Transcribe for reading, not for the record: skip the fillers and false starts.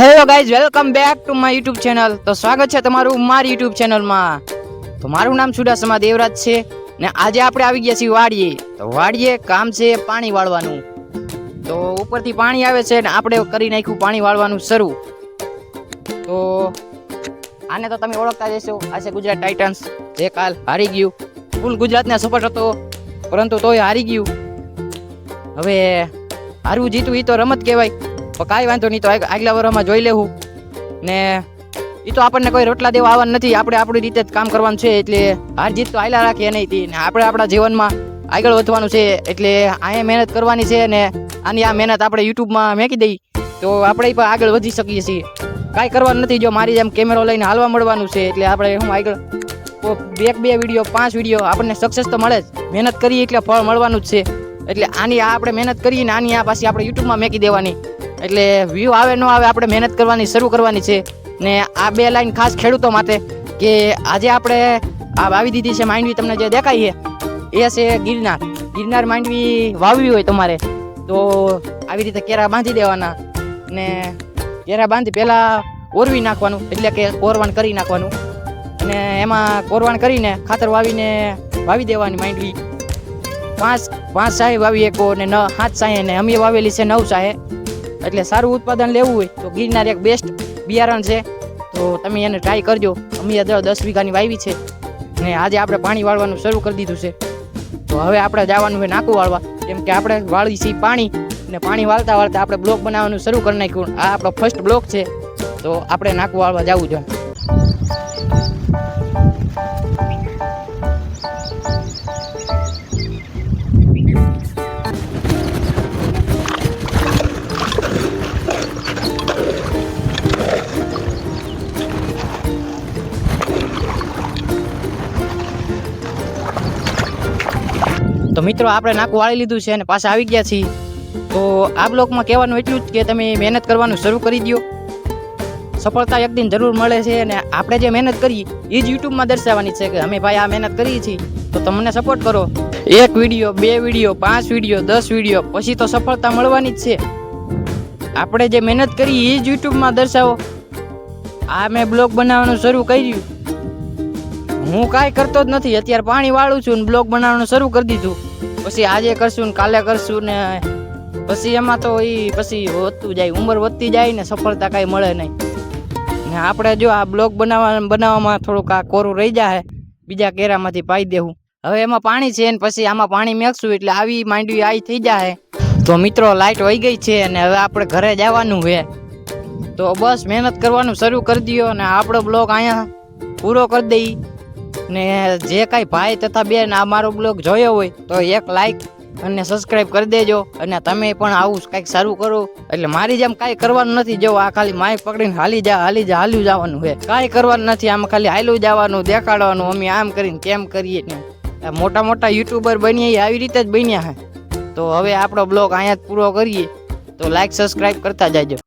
Hello guys, welcome back to my YouTube channel. તો સ્વાગત છે તમારું મારી યુટ્યુબ ચેનલમાં। તો મારું નામ સુડાસમા દેવરાજ છે ને આજે આપણે આવી ગયા છીએ વાડીએ। તો વાડીએ કામ છે પાણી વાળવાનું। તો ઉપરથી પાણી આવે છે ને આપણે કરી નાખ્યું પાણી વાળવાનું શરૂ। તો આને તો તમે ઓળખતા જ હશો, આ છે ગુજરાત ટાઇટન્સ, જે કાલ હારી ગયું। ફૂલ ગુજરાતને સપોર્ટ હતો પરંતુ તોય હારી ગયું। હવે હારવું જીતવું એ તો રમત કહેવાય, તો કાંઈ વાંધો નહીં, તો આગલા વર્ષમાં જોઈ લેવું ને એ તો આપણને કોઈ રોટલા દેવા આવવાનું નથી, આપણે આપણી રીતે જ કામ કરવાનું છે। એટલે હાર જીત તો આયલા રાખીએ નહીં ને આપણે આપણા જીવનમાં આગળ વધવાનું છે। એટલે અહીંયા મહેનત કરવાની છે ને આની આ મહેનત આપણે યુટ્યુબમાં મેકી દઈ તો આપણે પણ આગળ વધી શકીએ છીએ। કાંઈ કરવાનું નથી, જો મારી જેમ કેમેરો લઈને હાલવા મળવાનું છે। એટલે આપણે હું આગળ બે વિડીયો 5 વિડીયો આપણને સક્સેસ તો મળે જ, મહેનત કરીએ એટલે ફળ મળવાનું જ છે। એટલે આની આ આપણે મહેનત કરીએ ને આની આ પાછી આપણે યુટ્યુબમાં મેકી દેવાની। એટલે વ્યૂ આવે ન આવે આપણે મહેનત કરવાની શરૂ કરવાની છે। ને આ 2 લાઈન ખાસ ખેડૂતો માટે કે આજે આપણે આ વાવી દીધી છે માંડવી, તમને જે દેખાય છે એ છે ગિરનાર માંડવી વાવવી હોય તમારે તો આવી રીતે કેરા બાંધી દેવાના ને કેરા બાંધી પહેલાં ઓરવી નાખવાનું, એટલે કે કોરવાણ કરી નાખવાનું અને એમાં કોરવાણ કરીને ખાતર વાવીને વાવી દેવાની માંડવી। 5 સાહે વાવી એકો ને 7 સાહે ને અમે વાવેલી છે 9 સાહે। એટલે સારું ઉત્પાદન લેવું હોય તો ગિરનાર એક બેસ્ટ બિયારણ છે, તો તમે એને ટ્રાય કરજો। અમે 10 વીઘાની વાવી છે ને આજે આપણે પાણી વાળવાનું શરૂ કરી દીધું છે। તો હવે આપણે જવાનું હોય નાકું વાળવા, કેમ કે આપણે વાળી છીએ પાણી ને પાણી વાળતા આપણે બ્લોક બનાવવાનું શરૂ કરી નાખ્યું। આ આપણો ફર્સ્ટ બ્લોક છે, તો આપણે નાકું વાળવા જવું જોઈએ। તો મિત્રો આપણે નાકું વાળી લીધું છે અને પાછા આવી ગયા છીએ। તો આ બ્લોકમાં કહેવાનું એટલું જ કે તમે મહેનત કરવાનું શરૂ કરી દો, સફળતા એક દિન જરૂર મળે છે। અને આપણે જે મહેનત કરીએ એ જ યુટ્યુબમાં દર્શાવવાની છે કે અમે ભાઈ આ મહેનત કરીએ છીએ, તો તમને સપોર્ટ કરો। 1 વિડીયો 2 વિડીયો 5 વિડીયો 10 વિડીયો પછી તો સફળતા મળવાની જ છે। આપણે જે મહેનત કરી એ જ યુટ્યુબમાં દર્શાવો। આ મેં બ્લોગ બનાવવાનું શરૂ કર્યું, હું કાંઈ કરતો જ નથી, અત્યારે પાણી વાળું છું ને બ્લોગ બનાવવાનું શરૂ કરી દીધું। પછી આજે કરશું ને કાલે કરશું ને પછી એમાં તો એ પછી વધતું જાય, ઉંમર વધતી જાય ને સફળતા કાંઈ મળે નહીં। ને આપણે જો આ બ્લોગ બનાવવામાં થોડુંક આ કોરું રહી જાય, બીજા કેરામાંથી પાઈ દેવું। હવે એમાં પાણી છે ને પછી આમાં પાણી મેકશું એટલે આવી માંડવી આવી થઈ જાય। તો મિત્રો લાઇટ વહી ગઈ છે અને હવે આપણે ઘરે જવાનું છે, તો બસ મહેનત કરવાનું શરૂ કરી દો અને આપણો બ્લોગ અહીંયા પૂરો કરી દઈ। ને જે કાંઈ ભાઈ તથા બેન આ મારો બ્લોગ જોયો હોય તો એક લાઈક અને સબસ્ક્રાઈબ કરી દેજો। અને તમે પણ આવું કંઈક સારું કરો, એટલે મારી જેમ કાંઈ કરવાનું નથી। જો આ ખાલી માઇક પકડીને હાલ્યું જવાનું છે, કાંઈ કરવાનું નથી। આમાં ખાલી હાલ્યું જવાનું, દેખાડવાનું અમે આમ કરીને કેમ કરીએ ને। મોટા યુટ્યુબર બનીએ આવી રીતે જ બન્યા છે। તો હવે આપણો બ્લોગ અહીંયા જ પૂરો કરીએ, તો લાઈક સબસ્ક્રાઈબ કરતા જાજો।